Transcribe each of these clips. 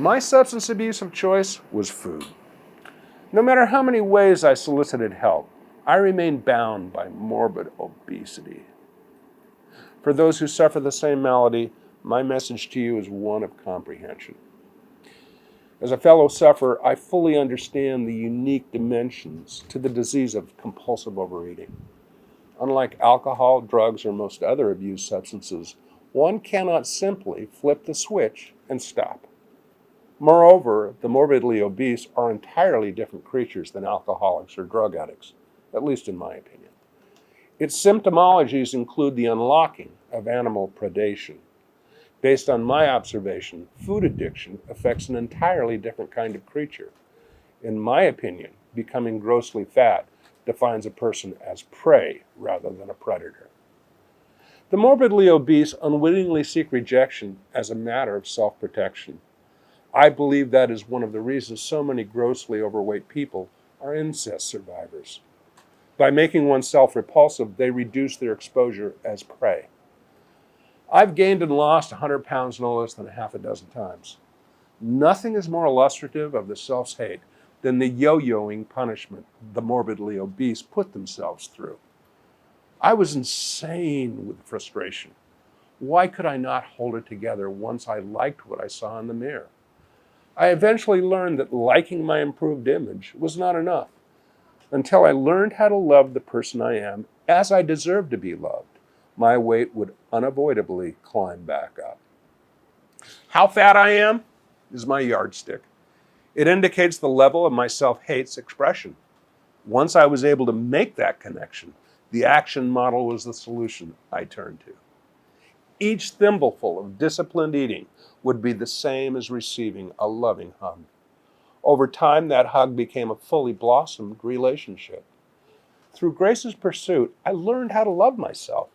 My substance abuse of choice was food. No matter how many ways I solicited help, I remained bound by morbid obesity. For those who suffer the same malady, my message to you is one of comprehension. As a fellow sufferer, I fully understand the unique dimensions to the disease of compulsive overeating. Unlike alcohol, drugs, or most other abused substances, one cannot simply flip the switch and stop. Moreover, the morbidly obese are entirely different creatures than alcoholics or drug addicts, at least in my opinion. Its symptomologies include the unlocking of animal predation. Based on my observation, food addiction affects an entirely different kind of creature. In my opinion, becoming grossly fat defines a person as prey rather than a predator. The morbidly obese unwittingly seek rejection as a matter of self-protection. I believe that is one of the reasons so many grossly overweight people are incest survivors. By making oneself repulsive, they reduce their exposure as prey. I've gained and lost 100 pounds no less than a half a dozen times. Nothing is more illustrative of the self's hate than the yo-yoing punishment the morbidly obese put themselves through. I was insane with frustration. Why could I not hold it together once I liked what I saw in the mirror? I eventually learned that liking my improved image was not enough. Until I learned how to love the person I am as I deserve to be loved, my weight would unavoidably climb back up. How fat I am is my yardstick. It indicates the level of my self-hate's expression. Once I was able to make that connection, the action model was the solution I turned to. Each thimbleful of disciplined eating would be the same as receiving a loving hug. Over time, that hug became a fully blossomed relationship. Through Grace's pursuit, I learned how to love myself.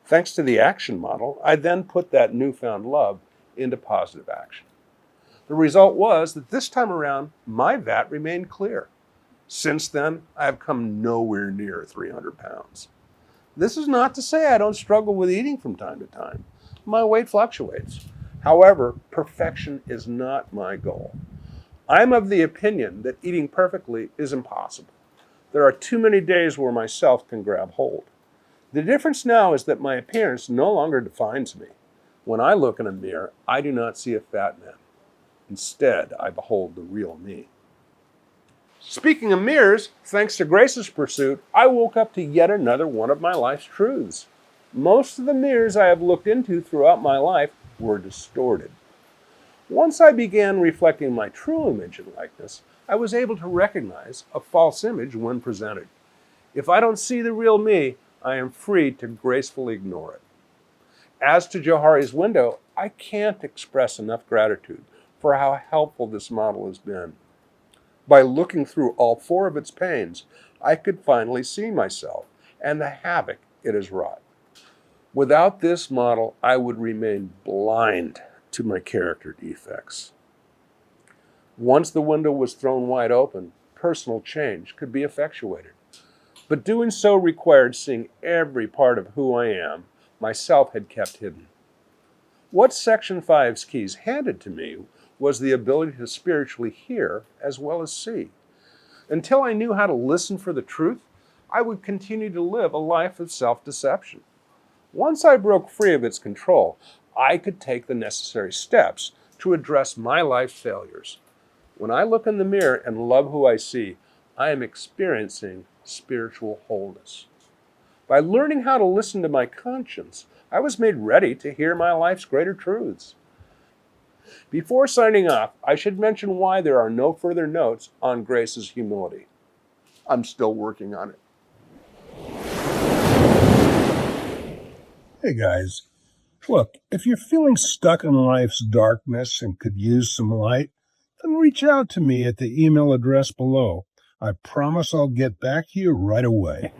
Thanks to the action model, I then put that newfound love into positive action. The result was that this time around, my vat remained clear. Since then, I have come nowhere near 300 pounds. This is not to say I don't struggle with eating from time to time. My weight fluctuates. However, perfection is not my goal. I'm of the opinion that eating perfectly is impossible. There are too many days where myself can grab hold. The difference now is that my appearance no longer defines me. When I look in a mirror, I do not see a fat man. Instead, I behold the real me. Speaking of mirrors, thanks to Grace's pursuit, I woke up to yet another one of my life's truths. Most of the mirrors I have looked into throughout my life were distorted. Once I began reflecting my true image and likeness, I was able to recognize a false image when presented. If I don't see the real me, I am free to gracefully ignore it. As to Johari's window, I can't express enough gratitude for how helpful this model has been. By looking through all 4 of its panes, I could finally see myself and the havoc it has wrought. Without this model, I would remain blind to my character defects. Once the window was thrown wide open, personal change could be effectuated. But doing so required seeing every part of who I am, myself had kept hidden. What Section 5's keys handed to me was the ability to spiritually hear as well as see. Until I knew how to listen for the truth, I would continue to live a life of self-deception. Once I broke free of its control, I could take the necessary steps to address my life's failures. When I look in the mirror and love who I see, I am experiencing spiritual wholeness. By learning how to listen to my conscience, I was made ready to hear my life's greater truths. Before signing off, I should mention why there are no further notes on Grace's humility. I'm still working on it. Hey guys, look, if you're feeling stuck in life's darkness and could use some light, then reach out to me at the email address below. I promise I'll get back to you right away.